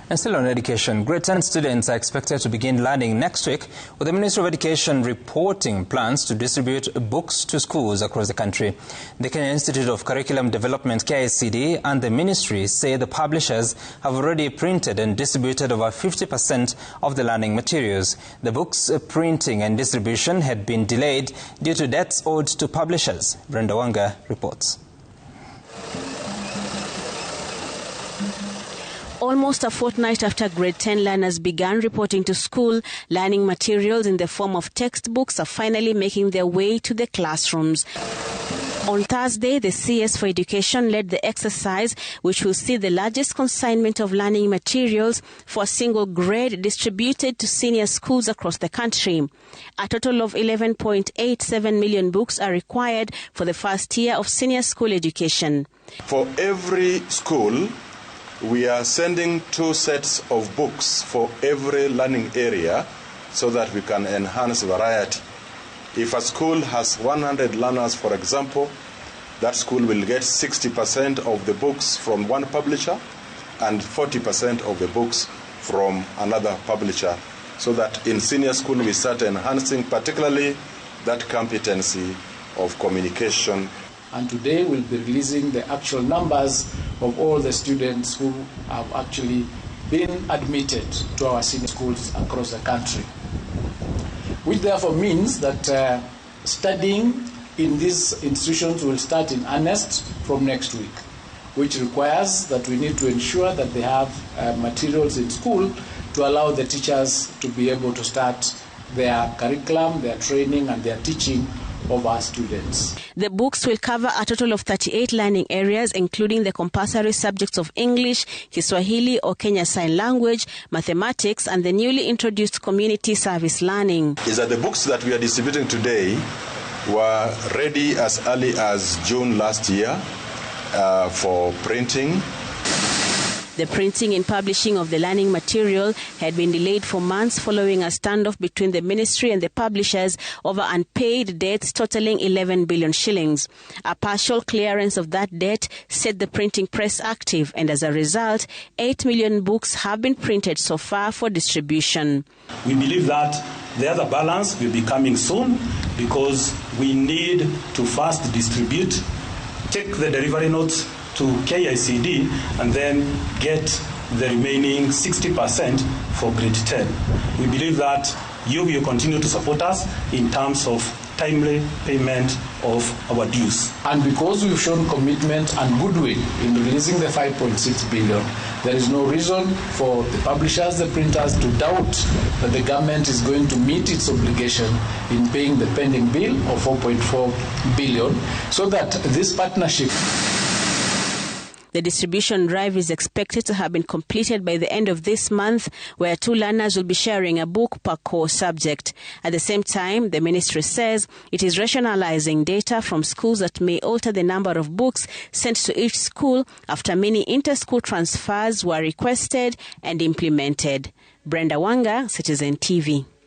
And still on education, grade 10 students are expected to begin learning next week, with the Ministry of Education reporting plans to distribute books to schools across the country. The Kenya Institute of Curriculum Development KICD and the ministry say the publishers have already printed and distributed over 50% of the learning materials. The books' printing and distribution had been delayed due to debts owed to publishers. Brenda Wanga reports. Almost a fortnight after grade 10 learners began reporting to school, learning materials in the form of textbooks are finally making their way to the classrooms. On Thursday, the CS for Education led the exercise, which will see the largest consignment of learning materials for a single grade distributed to senior schools across the country. A total of 11.87 million books are required for the first year of senior school education. For every school, we are sending 2 sets of books for every learning area so that we can enhance variety. If a school has 100 learners, for example, that school will get 60% of the books from one publisher and 40% of the books from another publisher, so that in senior school we start enhancing particularly that competency of communication. And today we'll be releasing the actual numbers of all the students who have actually been admitted to our senior schools across the country. Which therefore means that studying in these institutions will start in earnest from next week, which requires that we need to ensure that they have materials in school to allow the teachers to be able to start their curriculum, their training and their teaching of our students. The books will cover a total of 38 learning areas, including the compulsory subjects of English, Kiswahili or Kenya Sign Language, mathematics, and the newly introduced community service learning. Is that the books that we are distributing today were ready as early as June last year for printing. The printing and publishing of the learning material had been delayed for months following a standoff between the ministry and the publishers over unpaid debts totaling 11 billion shillings. A partial clearance of that debt set the printing press active, and as a result, 8 million books have been printed so far for distribution. We believe that the other balance will be coming soon, because we need to first distribute, take the delivery notes to KICD, and then get the remaining 60% for grade 10. We believe that you will continue to support us in terms of timely payment of our dues. And because we've shown commitment and goodwill in releasing the 5.6 billion, there is no reason for the publishers, the printers, to doubt that the government is going to meet its obligation in paying the pending bill of 4.4 billion, so that this partnership. The distribution drive is expected to have been completed by the end of this month, where 2 learners will be sharing a book per core subject. At the same time, the ministry says it is rationalizing data from schools that may alter the number of books sent to each school after many inter-school transfers were requested and implemented. Brenda Wanga, Citizen TV.